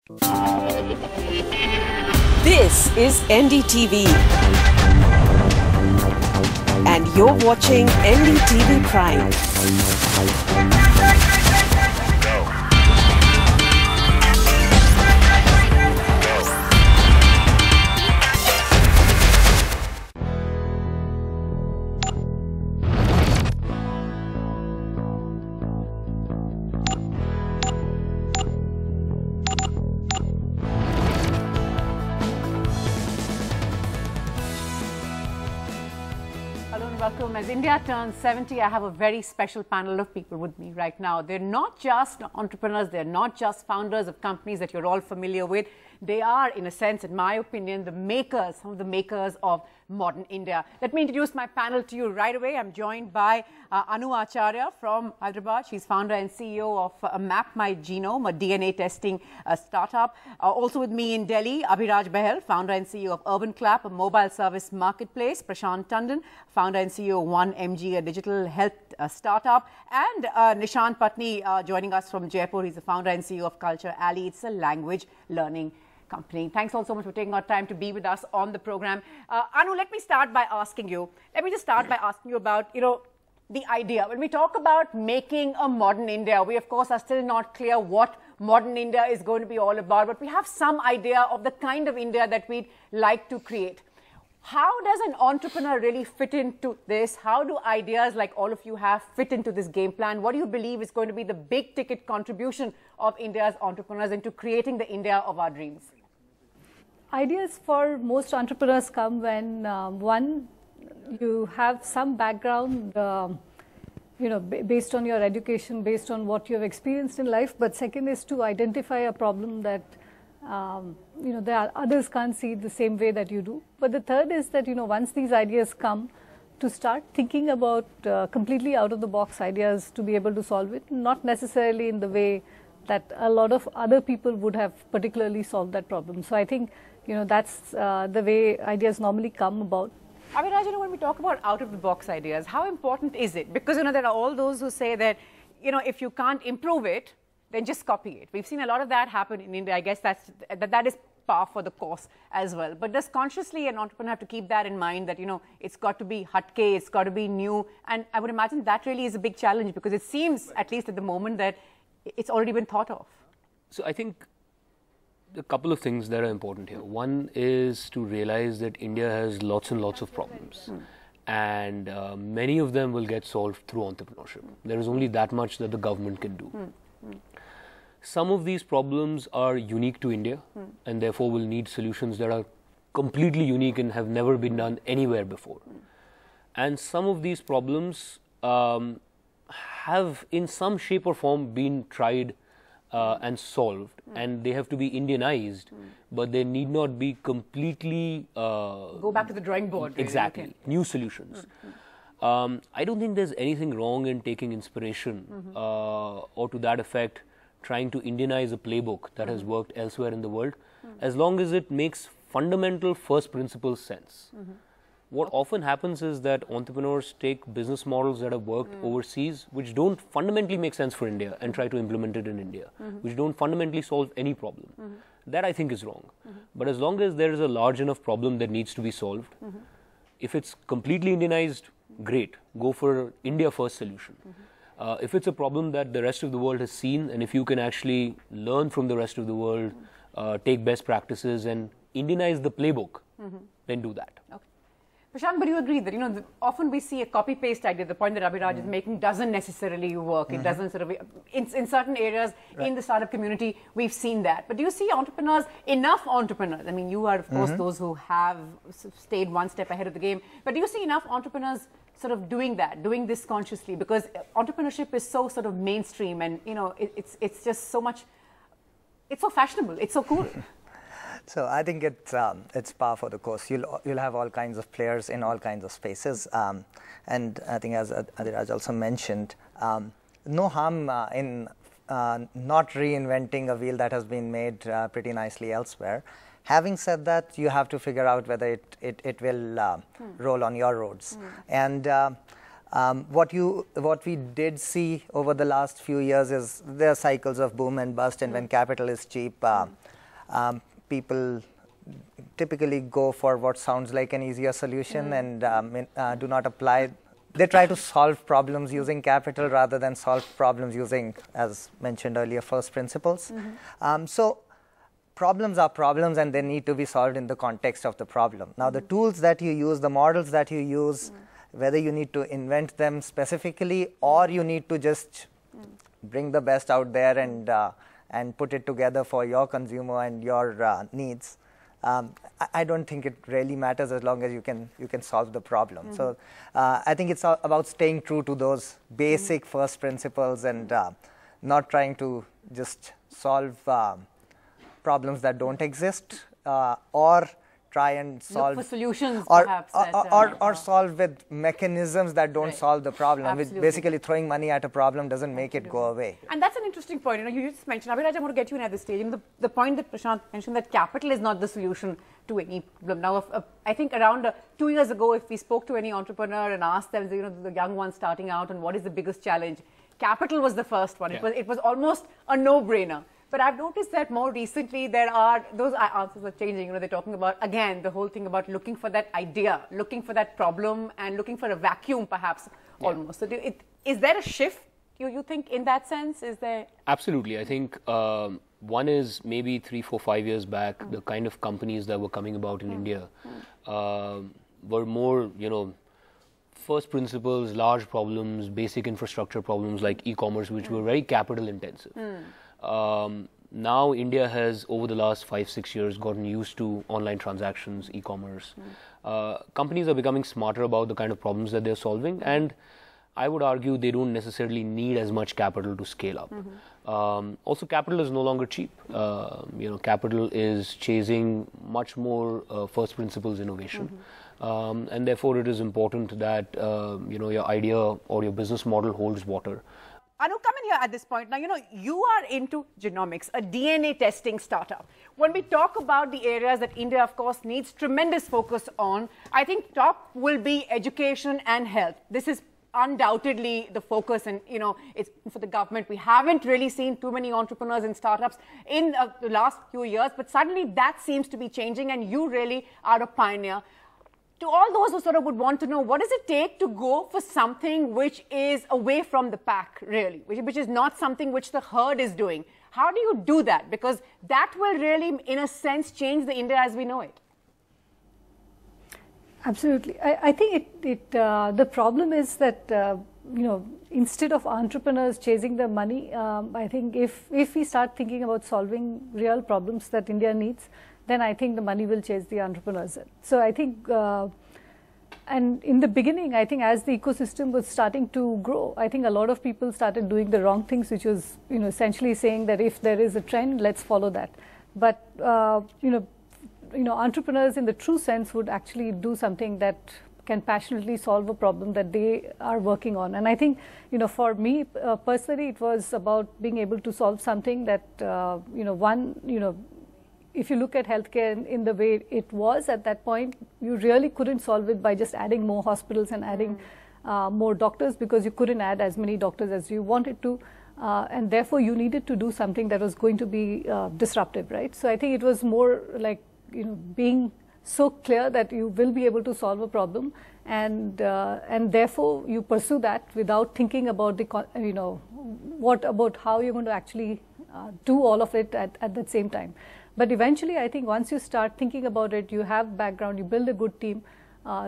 This is NDTV, and you're watching NDTV Prime. Welcome. As India turns 70, I have a very special panel of people with me right now. They're not just entrepreneurs, they're not just founders of companies that you're all familiar with. They are, in a sense, in my opinion, the makers, some of the makers of modern India. Let me introduce my panel to you right away. I'm joined by Anu Acharya from Hyderabad. She's founder and CEO of Map My Genome, a DNA testing startup. Also with me in Delhi, Abhiraj Bahel, founder and CEO of Urban Clap, a mobile service marketplace. Prashant Tandon, founder and CEO of 1MG, a digital health startup. And Nishant Patni joining us from Jaipur. He's the founder and CEO of Culture Alley. It's a language learning company. Thanks all so much for taking our time to be with us on the program. Anu, let me just start by asking you about, the idea. When we talk about making a modern India, we of course are still not clear what modern India is going to be all about, but we have some idea of the kind of India that we'd like to create. How does an entrepreneur really fit into this? How do ideas like all of you have fit into this game plan? What do you believe is going to be the big ticket contribution of India's entrepreneurs into creating the India of our dreams? Ideas for most entrepreneurs come when, one, you have some background, based on your education, based on what you have experienced in life. But second is to identify a problem that, there are others can't see the same way that you do. But the third is that, once these ideas come, to start thinking about completely out-of-the-box ideas to be able to solve it, not necessarily in the way that a lot of other people would have particularly solved that problem. So I think, that's the way ideas normally come about. Abhiraj, when we talk about out-of-the-box ideas, how important is it? Because, there are all those who say that, if you can't improve it, then just copy it. We've seen a lot of that happen in India. I guess that is par for the course as well. But does consciously an entrepreneur have to keep that in mind that, it's got to be hatke, it's got to be new? And I would imagine that really is a big challenge because it seems, at least at the moment, that it's already been thought of. So I think a couple of things that are important here. One is to realize that India has lots and lots of problems. And many of them will get solved through entrepreneurship. There is only that much that the government can do. Some of these problems are unique to India and therefore will need solutions that are completely unique and have never been done anywhere before. And some of these problems have in some shape or form been tried and solved, and they have to be Indianized, but they need not be completely... Go back to the drawing board. Really. Exactly. Okay. New solutions. I don't think there's anything wrong in taking inspiration or to that effect, trying to Indianize a playbook that has worked elsewhere in the world, as long as it makes fundamental first principles sense. What often happens is that entrepreneurs take business models that have worked overseas, which don't fundamentally make sense for India, and try to implement it in India, which don't fundamentally solve any problem. That I think is wrong. But as long as there is a large enough problem that needs to be solved, if it's completely Indianized, great, go for India first solution. If it's a problem that the rest of the world has seen, and if you can actually learn from the rest of the world, take best practices and Indianize the playbook, then do that. Okay. Prashant, but you agree that, often we see a copy-paste idea, the point that Abhiraj is making doesn't necessarily work. It doesn't sort of, in certain areas in the startup community, we've seen that. But do you see enough entrepreneurs? I mean, you are, of course, those who have stayed one step ahead of the game. But do you see enough entrepreneurs sort of doing this consciously? Because entrepreneurship is so sort of mainstream and, it's just so much, it's so fashionable, it's so cool. So I think it's par for the course. You'll have all kinds of players in all kinds of spaces, and I think as Abhiraj also mentioned, no harm in not reinventing a wheel that has been made pretty nicely elsewhere. Having said that, you have to figure out whether it will roll on your roads. And what we did see over the last few years is there are cycles of boom and bust, and when capital is cheap, people typically go for what sounds like an easier solution and do not apply. They try to solve problems using capital rather than solve problems using, as mentioned earlier, first principles. So problems are problems and they need to be solved in the context of the problem. Now, the tools that you use, the models that you use, whether you need to invent them specifically or you need to just bring the best out there and put it together for your consumer and your needs. I don't think it really matters as long as you can solve the problem. So I think it's about staying true to those basic first principles and not trying to just solve problems that don't exist or try and solve for solutions or, perhaps or solve with mechanisms that don't solve the problem. Which basically throwing money at a problem doesn't make it go away. And that's an interesting point. You just mentioned, Abhiraj, I want to get you in at this stage. The point that Prashant mentioned, that capital is not the solution to any problem. Now, I think around 2 years ago, if we spoke to any entrepreneur and asked them, the young ones starting out, and what is the biggest challenge, capital was the first one. It was almost a no-brainer. But I've noticed that more recently those answers are changing. They're talking about, again, the whole thing about looking for that idea, looking for that problem and looking for a vacuum perhaps almost. So is there a shift, you think, in that sense? Is there? Absolutely. I think one is maybe 3, 4, 5 years back, the kind of companies that were coming about in India were more, first principles, large problems, basic infrastructure problems like e-commerce, which were very capital intensive. Now India has, over the last 5, 6 years, gotten used to online transactions, e-commerce. Companies are becoming smarter about the kind of problems that they're solving, and I would argue they don't necessarily need as much capital to scale up. Also, capital is no longer cheap. Capital is chasing much more first principles innovation. And therefore, it is important that your idea or your business model holds water. Anu, come in here at this point. Now, you are into genomics, a DNA testing startup. When we talk about the areas that India, of course, needs tremendous focus on, I think top will be education and health. This is undoubtedly the focus, and it's for the government. We haven't really seen too many entrepreneurs and startups in the last few years, but suddenly that seems to be changing, and you really are a pioneer. To all those who sort of would want to know, what does it take to go for something which is away from the pack, really, which is not something which the herd is doing? How do you do that? Because that will really, in a sense, change the India as we know it. Absolutely. I think the problem is that, instead of entrepreneurs chasing the money, I think if we start thinking about solving real problems that India needs, then I think the money will chase the entrepreneurs. So I think, and in the beginning, I think as the ecosystem was starting to grow, I think a lot of people started doing the wrong things, which was, essentially saying that if there is a trend, let's follow that. But, entrepreneurs in the true sense would actually do something that can passionately solve a problem that they are working on. And I think, for me personally, it was about being able to solve something that, if you look at healthcare in the way it was at that point, you really couldn't solve it by just adding more hospitals and adding more doctors, because you couldn't add as many doctors as you wanted to. And therefore, you needed to do something that was going to be disruptive, right? So I think it was more like, being so clear that you will be able to solve a problem, and therefore you pursue that without thinking about what about how you're going to actually do all of it at the same time. But eventually, I think once you start thinking about it, you have background, you build a good team,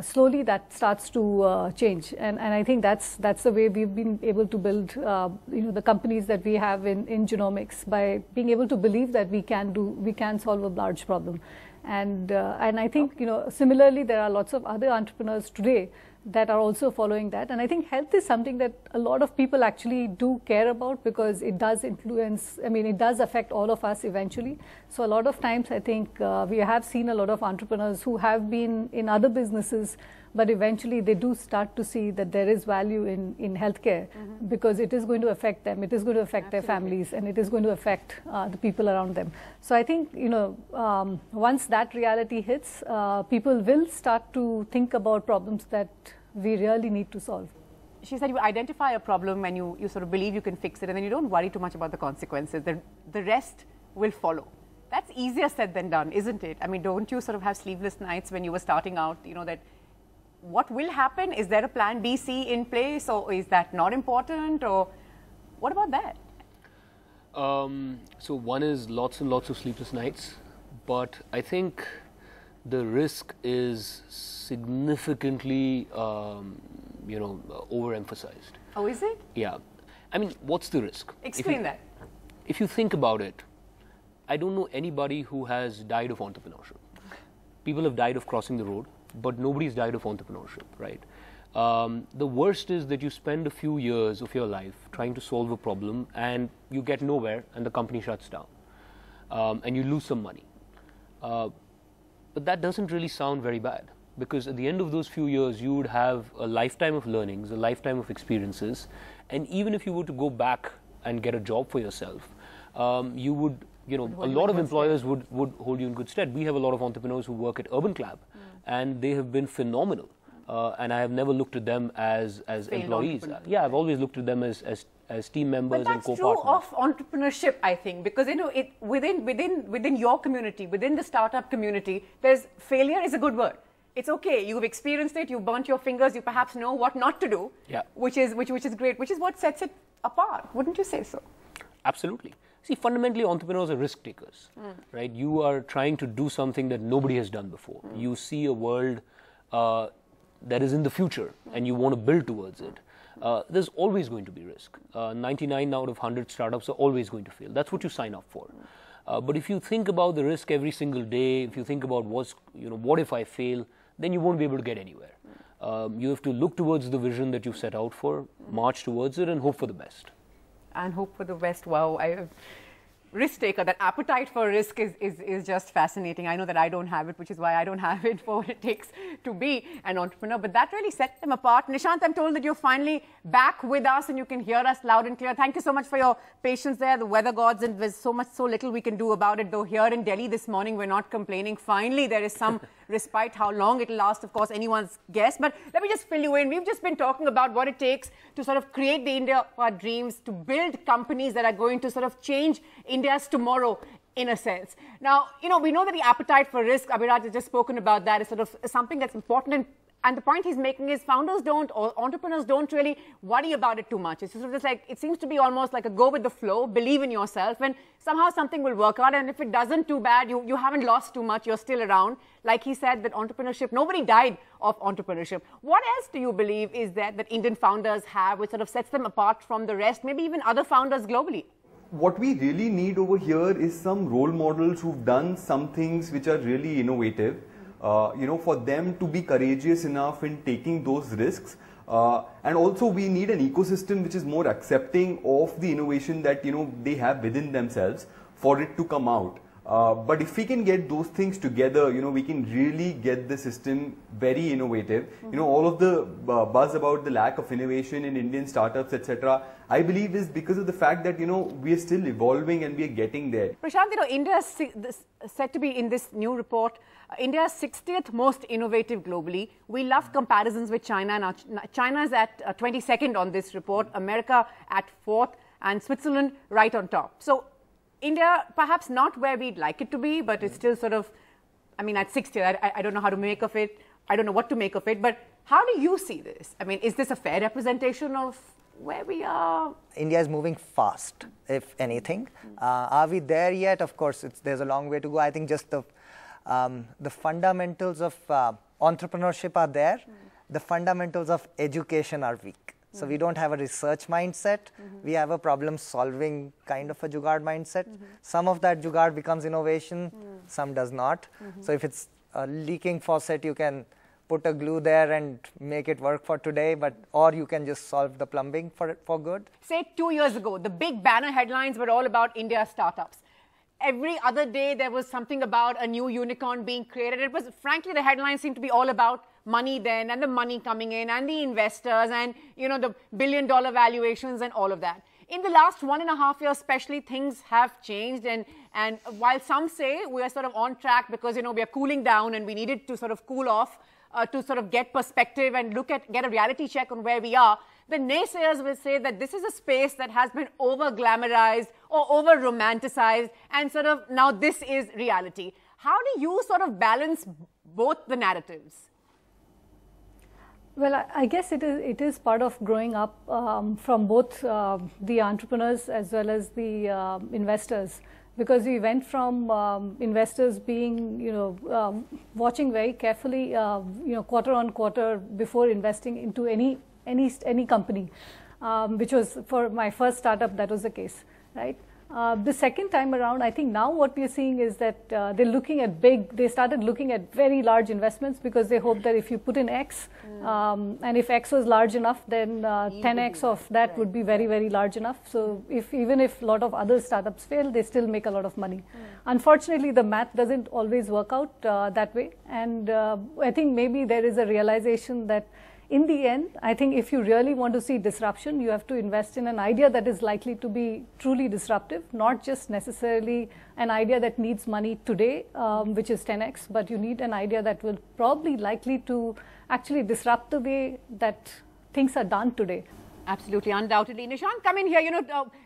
slowly that starts to change. And I think that's the way we've been able to build the companies that we have in genomics, by being able to believe that we can solve a large problem. And I think similarly there are lots of other entrepreneurs today that are also following that. And I think health is something that a lot of people actually do care about, because it does influence, it does affect all of us eventually. So a lot of times I think we have seen a lot of entrepreneurs who have been in other businesses, but eventually they do start to see that there is value in healthcare, because it is going to affect them, it is going to affect their families, and it is going to affect the people around them. So I think, once that reality hits, people will start to think about problems that we really need to solve. She said you identify a problem and you sort of believe you can fix it, and then you don't worry too much about the consequences. The rest will follow. That's easier said than done, isn't it? I mean, don't you sort of have sleepless nights when you were starting out, you know, that what will happen? Is there a plan B, C in place, or is that not important, or what about that? So one is lots and lots of sleepless nights, but I think the risk is significantly, overemphasized. Oh, is it? Yeah. I mean, what's the risk? Explain that. If you think about it, I don't know anybody who has died of entrepreneurship. People have died of crossing the road, but nobody's died of entrepreneurship, right? The worst is that you spend a few years of your life trying to solve a problem and you get nowhere and the company shuts down and you lose some money. But that doesn't really sound very bad, because at the end of those few years you would have a lifetime of learnings, a lifetime of experiences, and even if you were to go back and get a job for yourself, you would, a lot of employers would hold you in good stead. We have a lot of entrepreneurs who work at Urban Club and they have been phenomenal. And I have never looked at them as employees. Yeah, I've always looked at them as team members and co-partners. But that's true of entrepreneurship, I think, because within your community, within the startup community, failure is a good word. It's okay. You've experienced it. You've burnt your fingers. You perhaps know what not to do. Yeah. Which is great. Which is what sets it apart. Wouldn't you say so? Absolutely. See, fundamentally, entrepreneurs are risk takers, right? You are trying to do something that nobody has done before. You see a world that is in the future and you want to build towards it. There's always going to be risk. 99 out of 100 startups are always going to fail. That's what you sign up for. But if you think about the risk every single day, if you think about what if I fail, then you won't be able to get anywhere. You have to look towards the vision that you've set out for, march towards it, and hope for the best. And hope for the best. Wow. Risk taker, that appetite for risk is just fascinating. I know that I don't have it, which is why I don't have it for what it takes to be an entrepreneur. But that really sets them apart. Nishant, I'm told that you're finally back with us and you can hear us loud and clear. Thank you so much for your patience there. The weather gods, and there's so little we can do about it. Though here in Delhi this morning, we're not complaining. Finally, there is some respite. How long it'll last, of course, anyone's guess. But let me just fill you in. We've just been talking about what it takes to sort of create the India of our dreams, to build companies that are going to sort of change India's tomorrow, in a sense. Now, we know that the appetite for risk, Abhiraj has just spoken about that, is sort of something that's important. And the point he's making is founders or entrepreneurs don't really worry about it too much. It's sort of just like, it seems to be almost like a go with the flow, believe in yourself, and somehow something will work out. And if it doesn't, too bad, you haven't lost too much, you're still around. Like he said, that entrepreneurship, nobody died of entrepreneurship. What else do you believe is that Indian founders have, which sort of sets them apart from the rest, maybe even other founders globally? What we really need over here is some role models who've done some things which are really innovative. For them to be courageous enough in taking those risks. And also we need an ecosystem which is more accepting of the innovation that, they have within themselves for it to come out. But if we can get those things together, we can really get the system very innovative. All of the buzz about the lack of innovation in Indian startups, etc., I believe is because of the fact that, we are still evolving and we are getting there. Prashant, India is said to be in this new report, India's 60th most innovative globally. We love comparisons with China. Now, China is at 22nd on this report, America at 4th, and Switzerland right on top. So, India, perhaps not where we'd like it to be, but it's still sort of, at 60th, I don't know how to make of it. I don't know what to make of it. But how do you see this? Is this a fair representation of where we are? India is moving fast, if anything. Are we there yet? Of course, there's a long way to go. I think just the fundamentals of entrepreneurship are there. The fundamentals of education are weak. So we don't have a research mindset. We have a problem-solving kind of a jugaad mindset. Some of that jugaad becomes innovation, some does not. So if it's a leaking faucet, you can put a glue there and make it work for today, or you can just solve the plumbing for good. Say 2 years ago, the big banner headlines were all about India startups. Every other day, there was something about a new unicorn being created. It was, frankly, the headlines seemed to be all about money then, and the money coming in, and the investors, and, the billion-dollar valuations and all of that. In the last 1.5 years, especially, things have changed. And while some say we are sort of on track because, we are cooling down and we needed to sort of cool off, to sort of get perspective and get a reality check on where we are, the naysayers will say that this is a space that has been over-glamorized or over-romanticized, and sort of now this is reality. How do you sort of balance both the narratives? Well, I guess it is part of growing up from both the entrepreneurs as well as the investors, because we went from investors being, watching very carefully, quarter on quarter before investing into any company, which was for my first startup, that was the case, right? The second time around, I think now what we are seeing is that they started looking at very large investments, because they hope that if you put in X, and if X was large enough, then 10X of that would be very, very large enough. So even if a lot of other startups fail, they still make a lot of money. Unfortunately, the math doesn't always work out that way. And I think maybe there is a realization that in the end, I think if you really want to see disruption, you have to invest in an idea that is likely to be truly disruptive, not just necessarily an idea that needs money today, which is 10X, but you need an idea that will probably likely to actually disrupt the way that things are done today. Absolutely, undoubtedly. Nishant, come in here.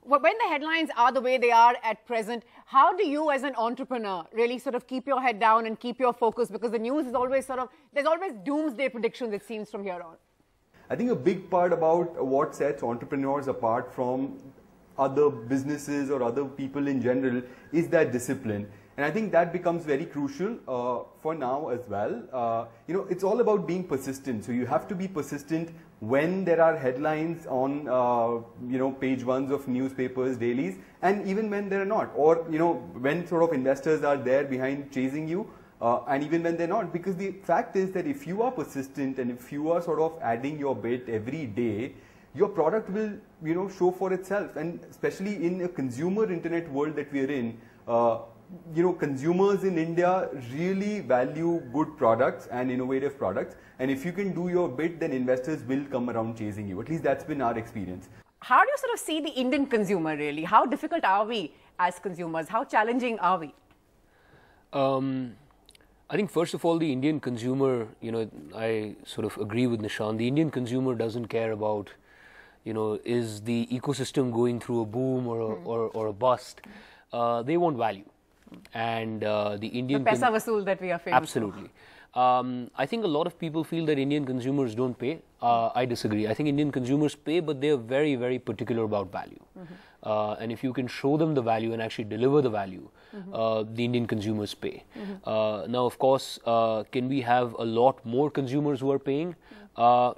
When the headlines are the way they are at present, how do you as an entrepreneur really sort of keep your head down and keep your focus? Because the news is always there's always doomsday predictions, it seems, from here on. I think a big part about what sets entrepreneurs apart from other businesses or other people in general is that discipline. And I think that becomes very crucial for now as well. It's all about being persistent. So you have to be persistent when there are headlines on, page ones of newspapers, dailies, and even when they're not. Or, when sort of investors are there behind chasing you, and even when they're not. Because the fact is that if you are persistent and if you are sort of adding your bit every day, your product will, show for itself. And especially in a consumer internet world that we are in, consumers in India really value good products and innovative products. And if you can do your bit, then investors will come around chasing you. At least that's been our experience. How do you sort of see the Indian consumer really? How difficult are we as consumers? How challenging are we? I think first of all, the Indian consumer, I sort of agree with Nishant. The Indian consumer doesn't care about, is the ecosystem going through a boom or a bust. They want value. And the Indian... The paisa vasool that we are famous Absolutely. I think a lot of people feel that Indian consumers don't pay. I disagree. I think Indian consumers pay, but they're very, very particular about value. And if you can show them the value and actually deliver the value, the Indian consumers pay. Now, of course, can we have a lot more consumers who are paying?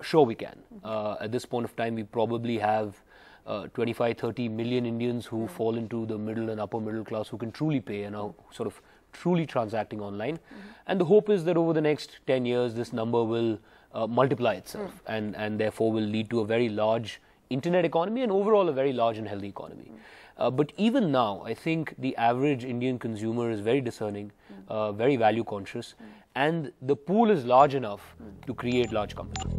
Sure we can. At this point of time, we probably have 25-30 million Indians who fall into the middle and upper middle class who can truly pay and are sort of truly transacting online. And the hope is that over the next 10 years, this number will multiply itself and therefore will lead to a very large internet economy and overall a very large and healthy economy. But even now, I think the average Indian consumer is very discerning, very value conscious, and the pool is large enough to create large companies.